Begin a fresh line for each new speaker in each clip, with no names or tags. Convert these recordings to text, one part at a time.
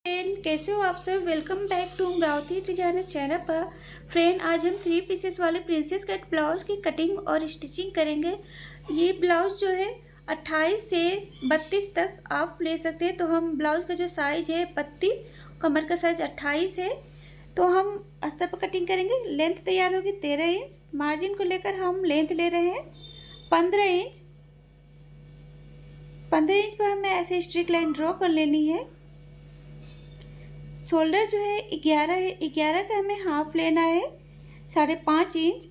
Friend, कैसे हो आप सब। Welcome back to Amravati designer channel पर। फ्रेंड, आज हम 3 पीसेस वाले प्रिंसेस कट ब्लाउज की कटिंग और स्टिचिंग करेंगे। ये ब्लाउज जो है 28 से 32 तक आप ले सकते हैं। तो हम ब्लाउज का जो साइज है 32, कमर का साइज 28 है। तो हम अस्तर पर कटिंग करेंगे। लेंथ तैयार होगी 13 इंच। मार्जिन को लेकर हम लेंथ ले रहे हैं 15 इंच। 15 इंच पर हमें ऐसे स्ट्रिक लाइन ड्रॉ कर लेनी है। शोल्डर जो है 11 है। 11 का हमें हाफ लेना है 5.5 inch.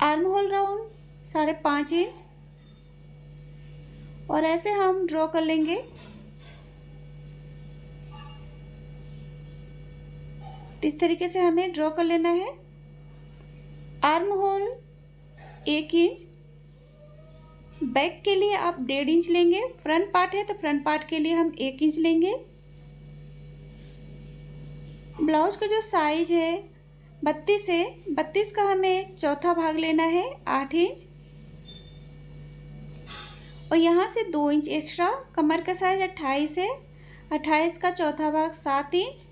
Arm hole round 5.5 inch और ऐसे हम ड्रॉ कर लेंगे। इस तरीके से हमें ड्रॉ कर लेना है। Arm hole 1 inch. बैक के लिए आप 1.5 इंच लेंगे। फ्रंट पार्ट है तो फ्रंट पार्ट के लिए हम 1 इंच लेंगे। ब्लाउज का जो साइज है 32 है। 32 का हमें चौथा भाग लेना है 8 इंच और यहाँ से 2 इंच एक्स्ट्रा। कमर का साइज 28 है। 28 का चौथा भाग 7 इंच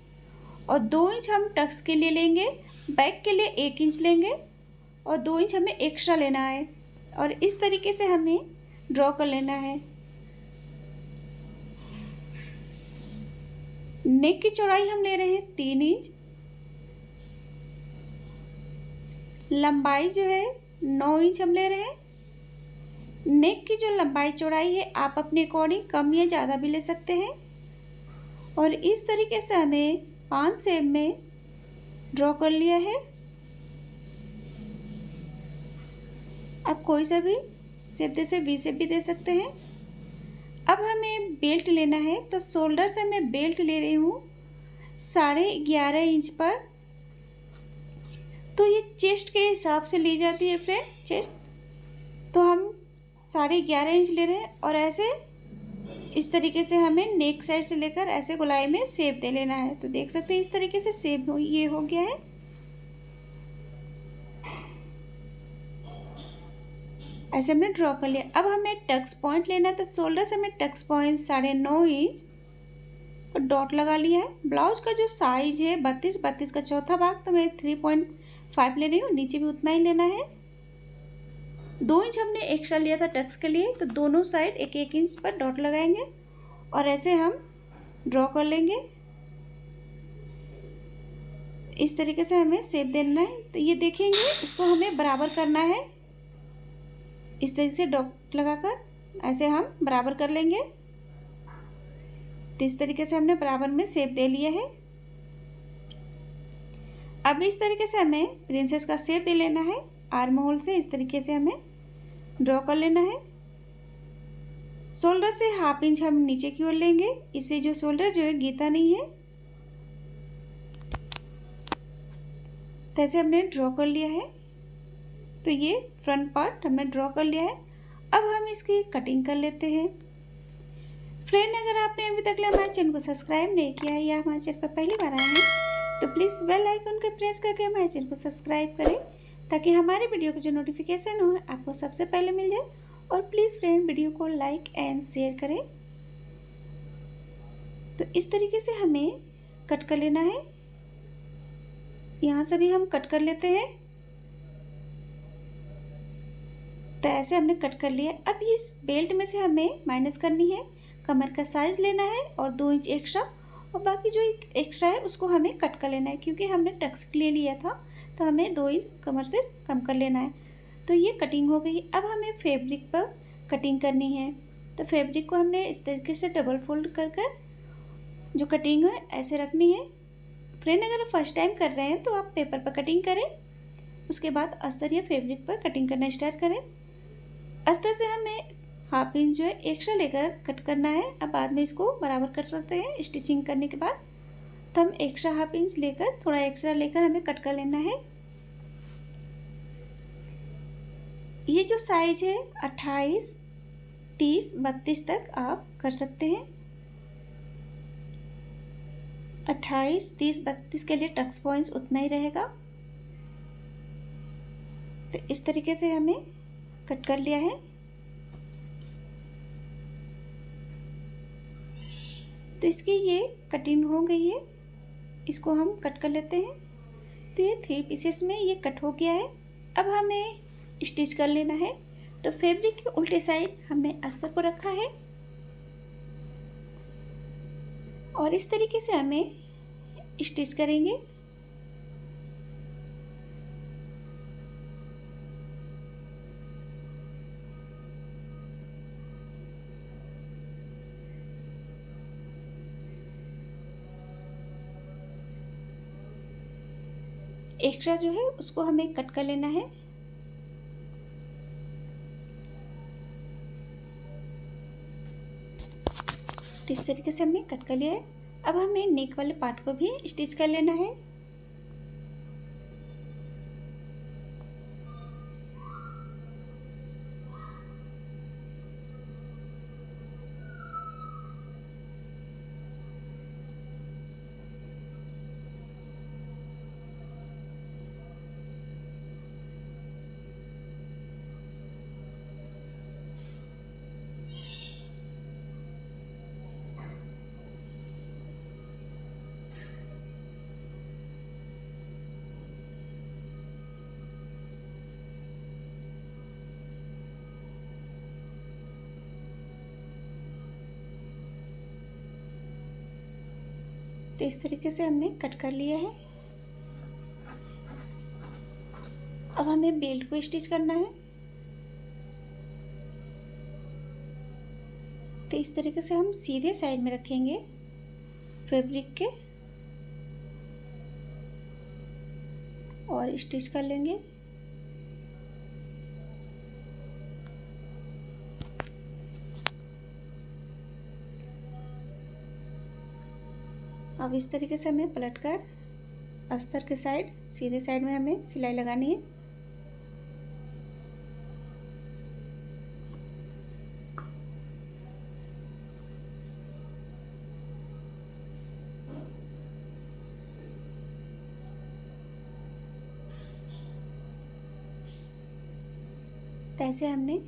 और 2 इंच हम टक्स के लिए लेंगे। बैक के लिए 1 इंच लेंगे और 2 इंच हमें एक्स्ट्रा लेना है और इस तरीके से हमें ड्रॉ कर लेना है। नेक की चौड़ाई हम ले रहे हैं 3 इंच। लंबाई जो है 9 इंच हम ले रहे हैं। नेक की जो लंबाई चौड़ाई है आप अपने अकॉर्डिंग कम या ज़्यादा भी ले सकते हैं और इस तरीके से हमें 5 शेप में ड्रॉ कर लिया है। आप कोई सा भी शेप जैसे वी शेप भी दे सकते हैं। अब हमें बेल्ट लेना है तो शोल्डर से मैं बेल्ट ले रही हूँ 11.5 इंच पर। तो ये चेस्ट के हिसाब से ली जाती है फ्रेंड, चेस्ट। तो हम 11.5 इंच ले रहे हैं और ऐसे इस तरीके से हमें नेक साइड से लेकर ऐसे गोलाई में शेप दे लेना है। तो देख सकते हैं इस तरीके से शेप ये हो गया है। ऐसे हमने ड्रॉ कर लिया। अब हमें टक्स पॉइंट लेना है तो शोल्डर से हमें टक्स पॉइंट 9.5 इंच और डॉट लगा लिया है। ब्लाउज का जो साइज है 32 का चौथा भाग तो मैं 3.5 ले रही हूँ। नीचे भी उतना ही लेना है। 2 इंच हमने एक्स्ट्रा लिया था टक्स के लिए तो दोनों साइड 1-1 इंच पर डॉट लगाएंगे और ऐसे हम ड्रॉ कर लेंगे। इस तरीके से हमें शेप देना है। तो ये देखेंगे इसको हमें बराबर करना है। इस तरीके से डॉट लगाकर ऐसे हम बराबर कर लेंगे। तो इस तरीके से हमने बराबर में शेप दे लिया है। अब इस तरीके से हमें प्रिंसेस का शेप दे लेना है। आर्म होल से इस तरीके से हमें ड्रॉ कर लेना है। शोल्डर से 1/2 इंच हम नीचे की ओर लेंगे। इससे जो शोल्डर जो है गीता नहीं है। तो ऐसे हमने ड्रॉ कर लिया है। तो ये फ्रंट पार्ट हमने ड्रॉ कर लिया है। अब हम इसकी कटिंग कर लेते हैं। फ्रेंड, अगर आपने अभी तक हमारे चैनल को सब्सक्राइब नहीं किया है या हमारे चैनल पर पहली बार आए हैं तो प्लीज़ बेल आइकन को प्रेस करके हमारे चैनल को सब्सक्राइब करें ताकि हमारे वीडियो को जो नोटिफिकेशन हो आपको सबसे पहले मिल जाए। और प्लीज़ फ्रेंड, वीडियो को लाइक एंड शेयर करें। तो इस तरीके से हमें कट कर लेना है। यहाँ से भी हम कट कर लेते हैं। तो ऐसे हमने कट कर लिया। अब इस बेल्ट में से हमें माइनस करनी है। कमर का साइज लेना है और 2 इंच एक्स्ट्रा और बाकी जो एक्स्ट्रा है उसको हमें कट कर लेना है क्योंकि हमने टक्स ले लिया था तो हमें 2 इंच कमर से कम कर लेना है। तो ये कटिंग हो गई। अब हमें फैब्रिक पर कटिंग करनी है। तो फैब्रिक को हमने इस तरीके से डबल फोल्ड कर कर जो कटिंग है ऐसे रखनी है। फ्रेंड, अगर आप फर्स्ट टाइम कर रहे हैं तो आप पेपर पर कटिंग करें, उसके बाद अस्तर या फैब्रिक पर कटिंग करना स्टार्ट करें। अस्तर से हमें 1/2 इंच जो है एक्स्ट्रा लेकर कट करना है। अब बाद में इसको बराबर कर सकते हैं स्टिचिंग करने के बाद। तो हम एक्स्ट्रा 1/2 इंच लेकर थोड़ा एक्स्ट्रा लेकर हमें कट कर लेना है। ये जो साइज है 28, 30, 32 तक आप कर सकते हैं। 28, 30, 32 के लिए टक्स पॉइंट्स उतना ही रहेगा। तो इस तरीके से हमें कट कर लिया है। तो इसकी ये कटिंग हो गई है, इसको हम कट कर लेते हैं। तो ये 3 पीसेस में ये कट हो गया है। अब हमें स्टिच कर लेना है। तो फैब्रिक के उल्टे साइड हमने अस्तर को रखा है और इस तरीके से हमें स्टिच करेंगे। एक्स्ट्रा जो है उसको हमें कट कर लेना है। तो इस तरीके से हमने कट कर लिया है। अब हमें नेक वाले पार्ट को भी स्टिच कर लेना है। तो इस तरीके से हमने कट कर लिया है। अब हमें बेल्ट को स्टिच करना है। तो इस तरीके से हम सीधे साइड में रखेंगे फैब्रिक के और स्टिच कर लेंगे। अब इस तरीके से हमें पलटकर अस्तर के साइड सीधे साइड में हमें सिलाई लगानी है। तो ऐसे हमने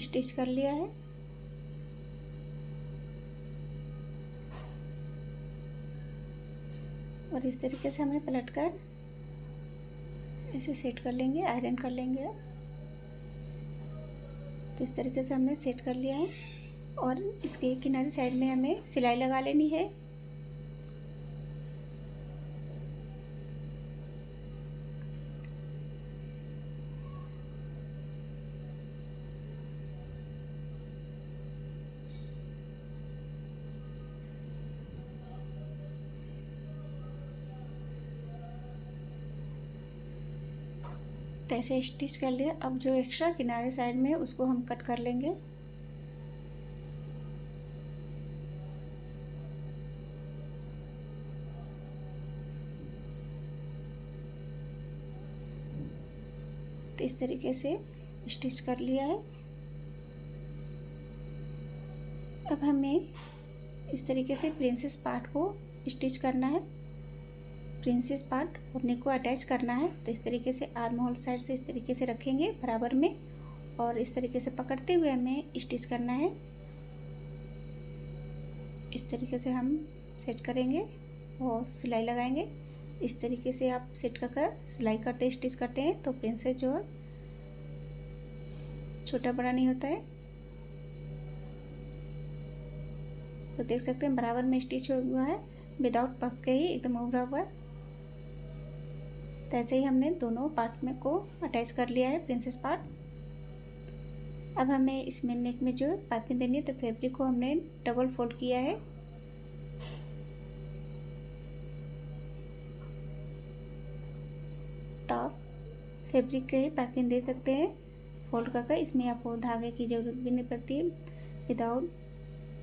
स्टिच कर लिया है। और इस तरीके से हमें पलटकर ऐसे सेट कर लेंगे, आयरन कर लेंगे। तो इस तरीके से हमने सेट कर लिया है और इसके किनारे साइड में हमें सिलाई लगा लेनी है। तो ऐसे स्टिच कर लिया। अब जो एक्स्ट्रा किनारे साइड में है उसको हम कट कर लेंगे। तो इस तरीके से स्टिच कर लिया है। अब हमें इस तरीके से प्रिंसेस पार्ट को स्टिच करना है। प्रिंसेस पार्ट और नेक को अटैच करना है। तो इस तरीके से आर्म होल साइड से इस तरीके से रखेंगे बराबर में और इस तरीके से पकड़ते हुए हमें स्टिच करना है। इस तरीके से हम सेट करेंगे और सिलाई लगाएंगे। इस तरीके से आप सेट कर सिलाई करते स्टिच करते हैं तो प्रिंसेस जो है छोटा बड़ा नहीं होता है। तो देख सकते हैं बराबर में स्टिच हुआ है, विदाउट पफ के ही एकदम उभरा हुआ है। तो ऐसे ही हमने दोनों पार्ट में को अटैच कर लिया है प्रिंसेस पार्ट। अब हमें इसमें नेक में जो पाइपिंग देनी है तो फैब्रिक को हमने डबल फोल्ड किया है। तो आप फैब्रिक के ही पाइपिंग दे सकते हैं फोल्ड करके। इसमें आपको धागे की ज़रूरत भी नहीं पड़ती है, विदाउट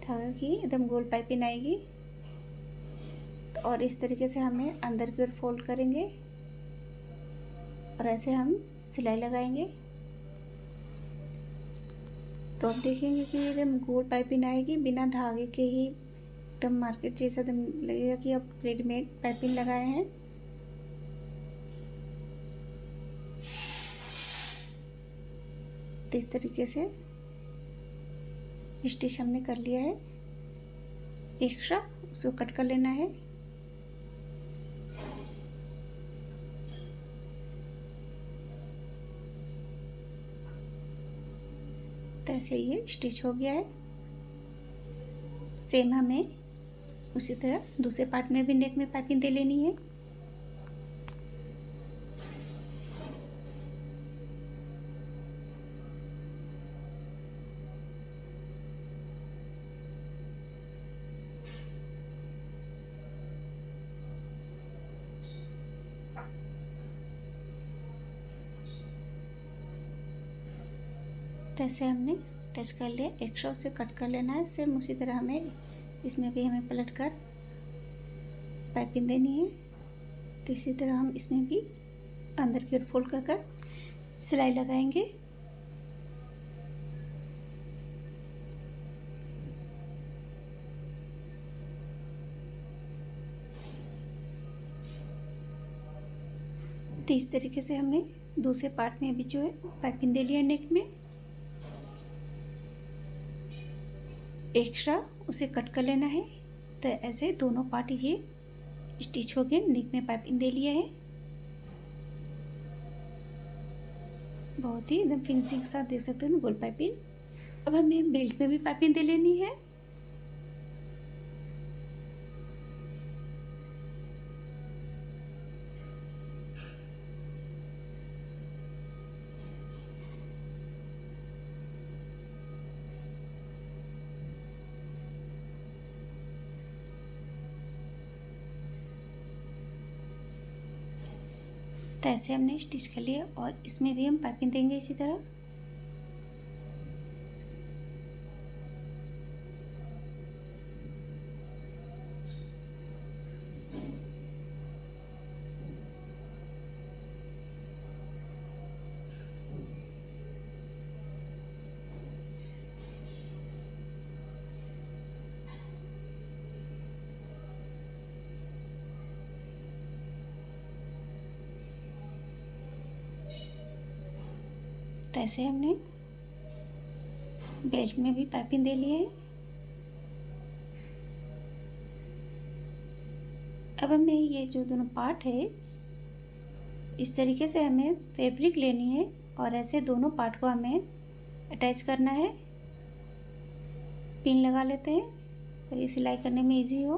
धागे की एकदम गोल पाइपिंग आएगी। और इस तरीके से हमें अंदर की ओर फोल्ड करेंगे और ऐसे हम सिलाई लगाएंगे। तो आप देखेंगे कि एकदम गोल पाइपिंग आएगी बिना धागे के ही, एकदम मार्केट जैसा एकदम लगेगा कि आप रेडीमेड पाइपिंग लगाए हैं। तो इस तरीके से स्टिच हमने कर लिया है। एक्स्ट्रा उसको कट कर लेना है। तो ऐसे ये स्टिच हो गया है। सेम हमें उसी तरह दूसरे पार्ट में भी नेक में पाइपिंग दे लेनी है। तो ऐसे हमने टच कर लिया, एक्स्ट्रा उसे कट कर लेना है। सेम उसी तरह हमें इसमें भी हमें पलट कर पाइपिंग देनी है। तो इसी तरह हम इसमें भी अंदर की ओर फोल्ड कर सिलाई लगाएंगे। तो इस तरीके से हमने दूसरे पार्ट में भी जो है पाइपिंग दे लिया नेक में। एक्स्ट्रा उसे कट कर लेना है। तो ऐसे दोनों पार्ट ये स्टिच हो गए, नेक में पाइपिंग दे लिया है। बहुत ही एकदम फिनिशिंग के साथ देख सकते हैं गोल पाइपिंग। अब हमें बेल्ट में भी पाइपिंग दे लेनी है। तो ऐसे हमने स्टिच कर लिया और इसमें भी हम पाइपिंग देंगे इसी तरह। तो ऐसे हमने बेल्ट में भी पाइपिंग दे लिए है। अब हमें ये जो दोनों पार्ट है इस तरीके से हमें फैब्रिक लेनी है और ऐसे दोनों पार्ट को हमें अटैच करना है। पिन लगा लेते हैं ताकि सिलाई करने में इजी हो।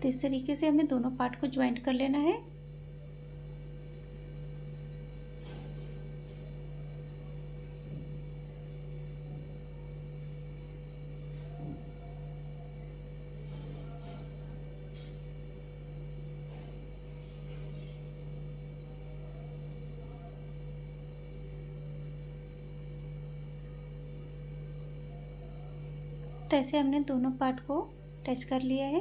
तो इस तरीके से हमें दोनों पार्ट को ज्वाइंट कर लेना है। तो ऐसे हमने दोनों पार्ट को टच कर लिया है।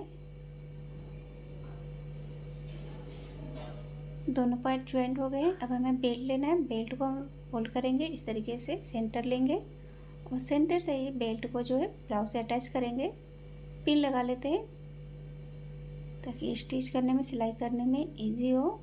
दोनों पार्ट ज्वाइंट हो गए हैं। अब हमें बेल्ट लेना है। बेल्ट को हम फोल्ड करेंगे इस तरीके से, सेंटर लेंगे और सेंटर से ही बेल्ट को जो है ब्लाउज से अटैच करेंगे। पिन लगा लेते हैं ताकि स्टिच करने में, सिलाई करने में इजी हो।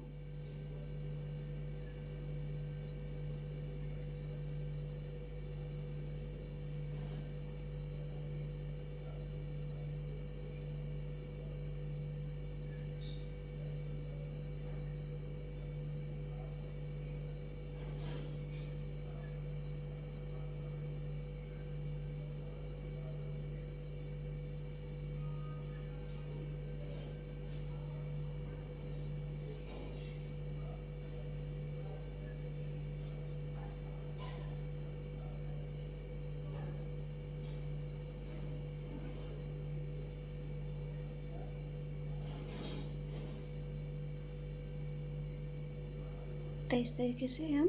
तो इस तरीके से हम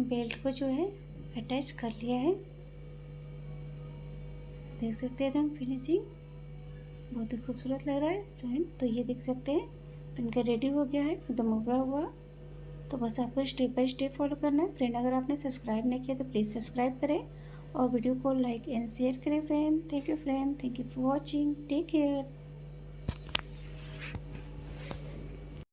बेल्ट को जो है अटैच कर लिया है। देख सकते हैं एकदम फिनिशिंग बहुत ही खूबसूरत लग रहा है फ्रेंड। तो ये देख सकते हैं पिन का रेडी हो गया है, एकदम उभरा हुआ। तो बस आपको स्टेप बाय स्टेप फॉलो करना है फ्रेंड। अगर आपने सब्सक्राइब नहीं किया तो प्लीज़ सब्सक्राइब करें और वीडियो को लाइक एंड शेयर करें friend. Thank you friend, thank you for watching, take care.